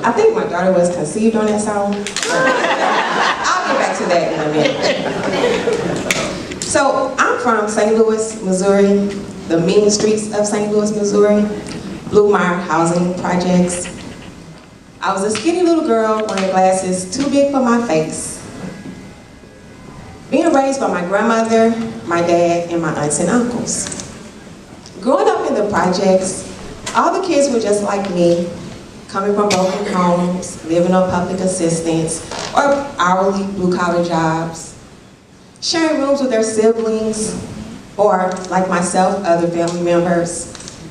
I think my daughter was conceived on that song. I'll get back to that in a minute. So I'm from St. Louis, Missouri, the mean streets of St. Louis, Missouri, Blue Mire housing projects. I was a skinny little girl wearing glasses too big for my face. Being raised by my grandmother, my dad, and my aunts and uncles. Growing up in the projects, all the kids were just like me, coming from broken homes, living on public assistance, or hourly blue-collar jobs, sharing rooms with their siblings, or, like myself, other family members,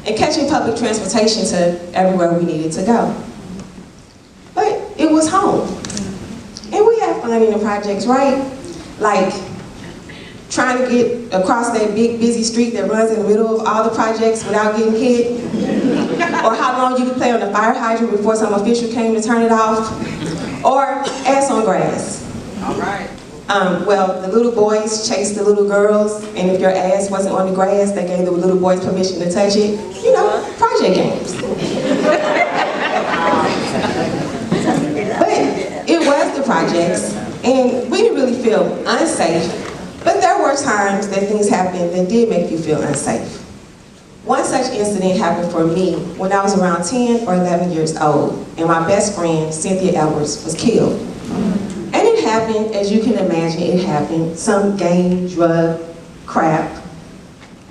and catching public transportation to everywhere we needed to go. But it was home. And we had fun in the projects, right? Like trying to get across that big busy street that runs in the middle of all the projects without getting hit. Or how long you could play on the fire hydrant before some official came to turn it off. Or ass on grass. All right. Well, the little boys chased the little girls, and if your ass wasn't on the grass, they gave the little boys permission to touch it. You know, project games. But it was the projects, and we didn't really feel unsafe, but there were times that things happened that did make you feel unsafe. One such incident happened for me when I was around 10 or 11 years old, and my best friend, Cynthia Edwards, was killed. And it happened, as you can imagine, it happened, some gang, drug, crap.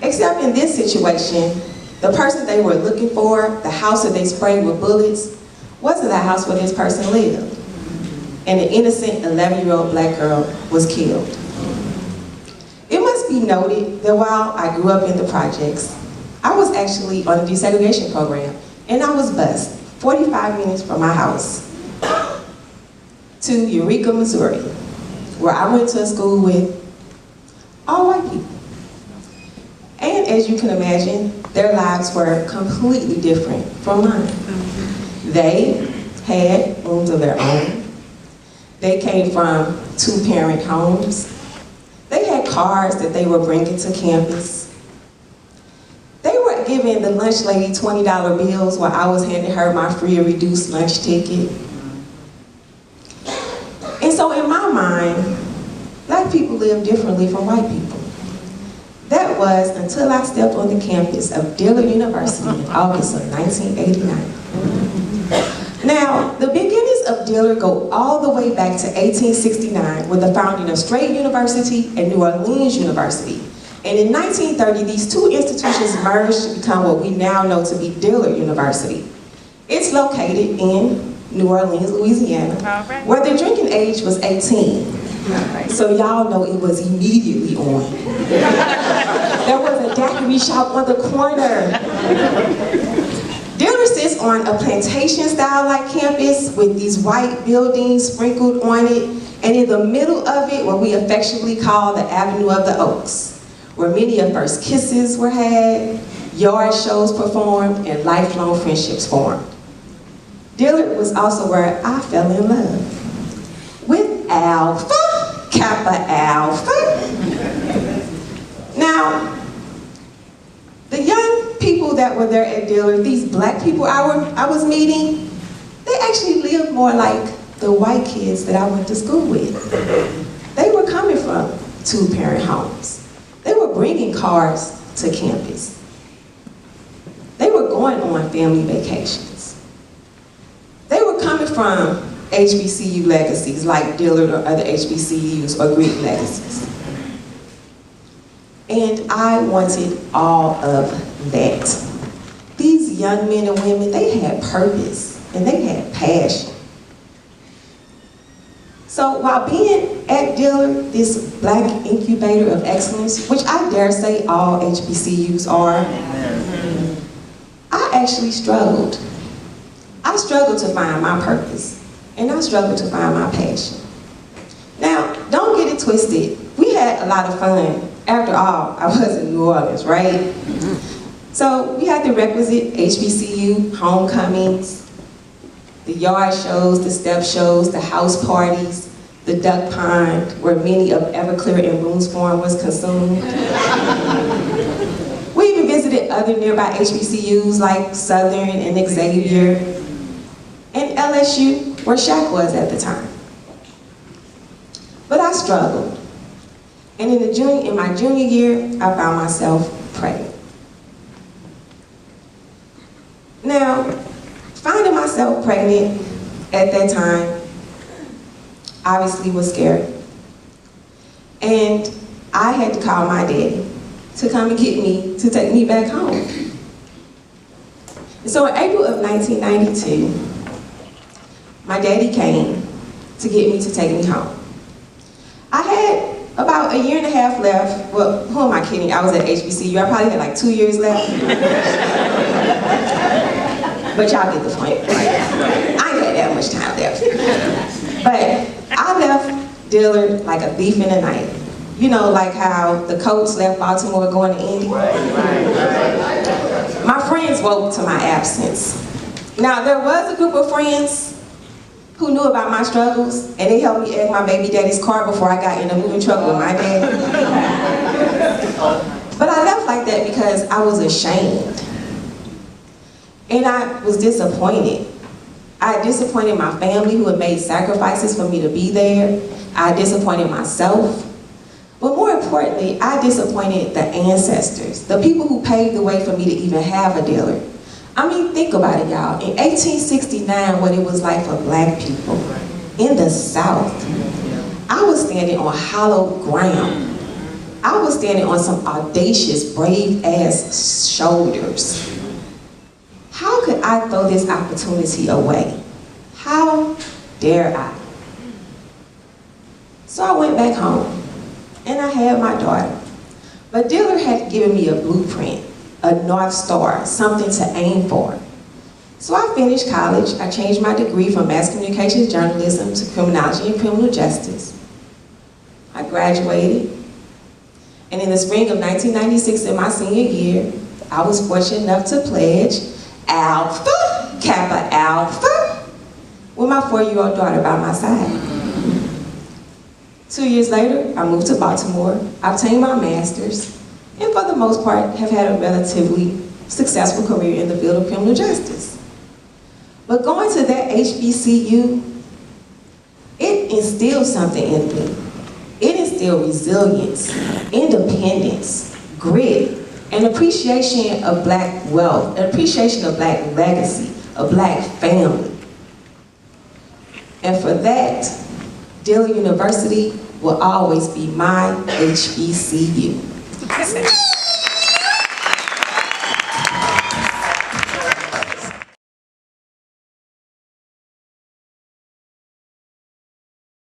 Except in this situation, the person they were looking for, the house that they sprayed with bullets, wasn't the house where this person lived. And an innocent 11-year-old black girl was killed. It must be noted that while I grew up in the projects, I was actually on a desegregation program, and I was bused 45 minutes from my house to Eureka, Missouri, where I went to a school with all white people. And as you can imagine, their lives were completely different from mine. They had rooms of their own. They came from two-parent homes. They had cars that they were bringing to campus. They were giving the lunch lady $20 bills while I was handing her my free or reduced lunch ticket. And so in my mind, black people live differently from white people. That was until I stepped on the campus of Dillard University in August of 1989. Now, the beginnings of Dillard go all the way back to 1869 with the founding of Strait University and New Orleans University. And in 1930, these two institutions merged to become what we now know to be Dillard University. It's located in New Orleans, Louisiana, where the drinking age was 18. So y'all know it was immediately on. There was a daiquiri shop on the corner. Dillard sits on a plantation-style-like campus with these white buildings sprinkled on it, and in the middle of it, what we affectionately call the Avenue of the Oaks, where many of first kisses were had, yard shows performed, and lifelong friendships formed. Dillard was also where I fell in love with Alpha, Kappa Alpha. Now, the young people that were there at Dillard, these black people I was meeting, they actually lived more like the white kids that I went to school with. They were coming from two-parent homes. They were bringing cars to campus. They were going on family vacations. They were coming from HBCU legacies like Dillard or other HBCUs or Greek legacies. And I wanted all of that. These young men and women, they had purpose and they had passion. So while being at Dillard, this black incubator of excellence, which I dare say all HBCUs are, I actually struggled. I struggled to find my purpose, and I struggled to find my passion. Now, don't get it twisted. We had a lot of fun. After all, I was in New Orleans, right? So we had the requisite HBCU homecomings, the yard shows, the step shows, the house parties, the duck pond, where many of Everclear and Boone's Farm was consumed. We even visited other nearby HBCUs like Southern and Xavier. And LSU, where Shaq was at the time. But I struggled. And in my junior year, I found myself pregnant. Now, finding myself pregnant at that time obviously was scary. And I had to call my daddy to come and get me, to take me back home. And so in April of 1992, my daddy came to get me to take me home. I had about a year and a half left. Well, who am I kidding? I was at HBCU. I probably had like 2 years left. But y'all get the point. I ain't had that much time left. But I left Dillard like a thief in the night. You know, like how the Kuts left Baltimore going to Indy. My friends woke to my absence. Now, there was a group of friends who knew about my struggles, and they helped me egg my baby daddy's car before I got in the moving truck with my dad. But I left like that because I was ashamed. And I was disappointed. I disappointed my family who had made sacrifices for me to be there. I disappointed myself. But more importantly, I disappointed the ancestors, the people who paved the way for me to even have a Dillard. I mean, think about it, y'all. In 1869, what it was like for black people in the South, I was standing on hollow ground. I was standing on some audacious, brave-ass shoulders. How could I throw this opportunity away? How dare I? So I went back home, and I had my daughter. But Dillard had given me a blueprint, a North Star, something to aim for. So I finished college. I changed my degree from mass communications journalism to criminology and criminal justice. I graduated. And in the spring of 1996, in my senior year, I was fortunate enough to pledge Alpha, Kappa Alpha, with my 4-year-old daughter by my side. 2 years later, I moved to Baltimore, obtained my master's, and for the most part, have had a relatively successful career in the field of criminal justice. But going to that HBCU, it instilled something in me. It instilled resilience, independence, grit, an appreciation of black wealth, an appreciation of black legacy, a black family. And for that, Dillard University will always be my HBCU.